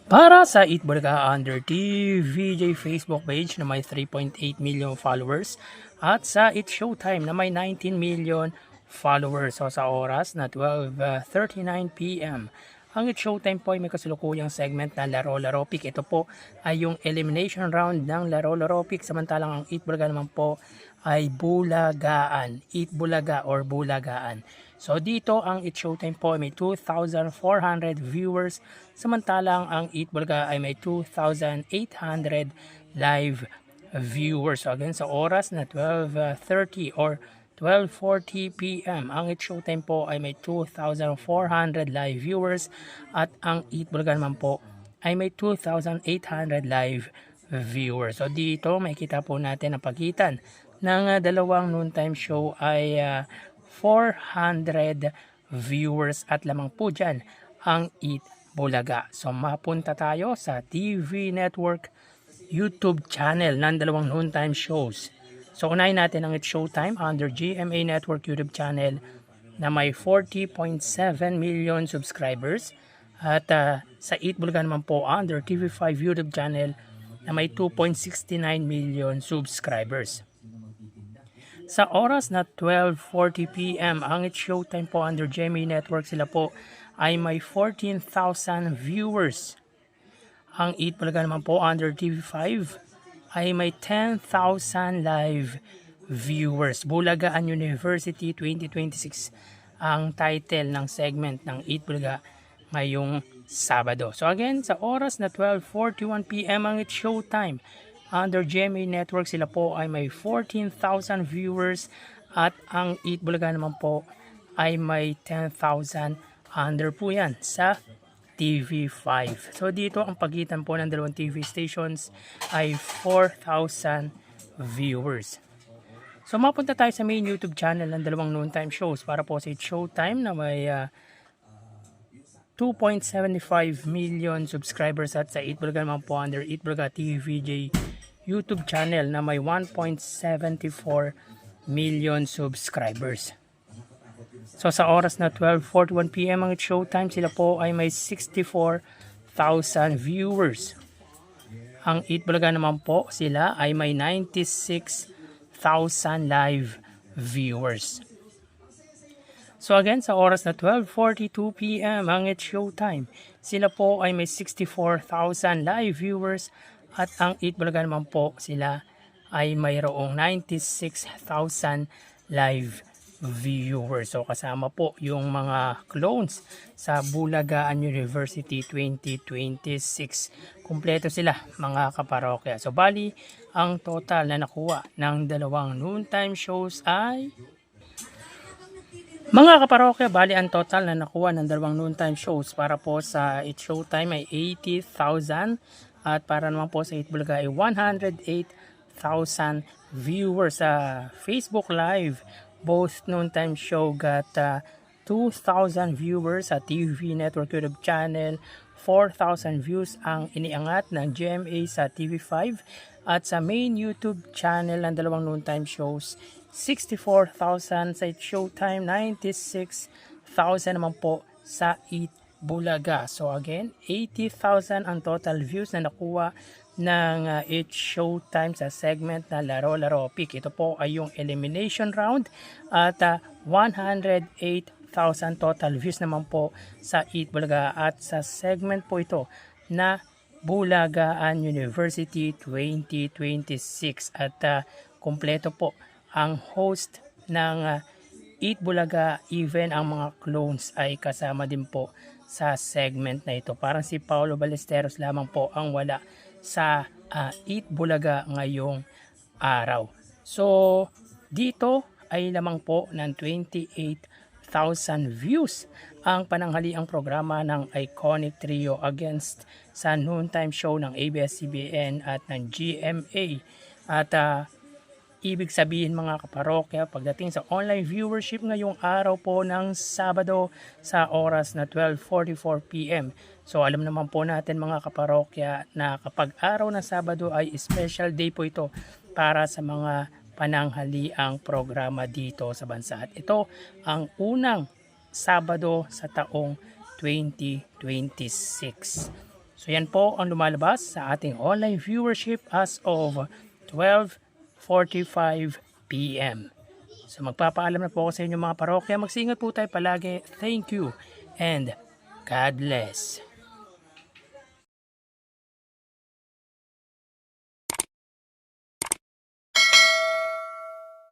Para sa Eat Bulaga Under TVJ Facebook page na may 3.8 million followers at sa It's Showtime na may 19 million followers. So sa oras na 12:39 PM, ang It's Showtime po ay may kasalukuyang segment na Laro-Laro Pick. Ito po ay yung elimination round ng Laro-Laro Pick, samantalang ang Eat Bulaga naman po ay Bulagaan. Eat Bulaga or Bulagaan. So dito ang It's Showtime po ay may 2,400 viewers, samantalang ang Eat Bulaga ay may 2,800 live viewers. So again, sa oras na 12:30 or 12:40 PM, ang It's Showtime po ay may 2,400 live viewers at ang Eat Bulaga naman po ay may 2,800 live viewers. So dito makikita po natin ang pagitan ng dalawang noontime show ay 400 viewers at lamang po dyan ang Eat Bulaga. So mapunta tayo sa TV Network YouTube channel ng dalawang noontime shows. So unahin natin ang It's Showtime under GMA Network YouTube channel na may 40.7 million subscribers at sa Eat Bulaga naman po under TV5 YouTube channel na may 2.69 million subscribers. Sa oras na 12:40 PM, ang It's Showtime po under GMA Network, sila po ay may 14,000 viewers. Ang Eat Bulaga naman po under TV5 ay may 10,000 live viewers. Bulagaan University 2026 ang title ng segment ng Eat Bulaga ngayong Sabado. So again, sa oras na 12:41 PM, ang It's Showtime under GMA Network, sila po ay may 14,000 viewers at ang Eat Bulaga naman po ay may 10,000 under po yan sa TV5. So dito ang pagitan po ng dalawang TV stations ay 4,000 viewers. So mapunta tayo sa main YouTube channel ng dalawang noontime shows para po sa It's Showtime na may 2.75 million subscribers at sa Eat Bulaga naman po under Eat Bulaga TVJ YouTube channel na may 1.74 million subscribers. So sa oras na 12:41 PM ang It's Showtime, sila po ay may 64,000 viewers. Ang Eat Bulaga naman po, sila ay may 96,000 live viewers. So again, sa oras na 12:42 PM ang It's Showtime, sila po ay may 64,000 live viewers at ang Eat Bulaga naman po, sila ay mayroong 96,000 live viewers. So kasama po yung mga clones sa Bulagaan University 2026. Kumpleto sila mga kaparokya. So bali, ang total na nakuha ng dalawang noontime shows ay mga kaparokya, bali ang total na nakuha ng dalawang noontime shows para po sa It's Showtime ay 80,000 at para naman po sa Eat Bulaga ay 108,000 viewers sa Facebook Live. Both noontime show got 2,000 viewers sa TV Network YouTube channel. 4,000 views ang iniangat ng GMA sa TV5 at sa main YouTube channel ng dalawang noontime shows 64,000 sa It's Showtime, 96,000 naman po sa Eat Bulaga. So again, 80,000 ang total views na nakuha ng It's Showtime sa segment na Laro-Laro Pick. Ito po ay yung elimination round at 108,000 total views naman po sa Eat Bulaga at sa segment po ito na Bulagaan University 2026 at kumpleto po ang host ng Eat Bulaga, even ang mga clones ay kasama din po sa segment na ito. Parang si Paolo Ballesteros lamang po ang wala sa Eat Bulaga ngayong araw. So dito ay lamang po ng 28,000 views ang pananghaliang programa ng iconic trio against sa noontime show ng ABS-CBN at ng GMA. At ibig sabihin mga kaparokya, pagdating sa online viewership ngayong araw po ng Sabado sa oras na 12:44 PM. So alam naman po natin mga kaparokya na kapag araw ng Sabado ay special day po ito para sa mga pananghaliang programa dito sa bansa. At ito ang unang Sabado sa taong 2026. So yan po ang lumalabas sa ating online viewership as of 12:45 p.m. So magpapaalam na po ako sa inyo mga parokya. Magsingat po tayo palagi. Thank you and God bless.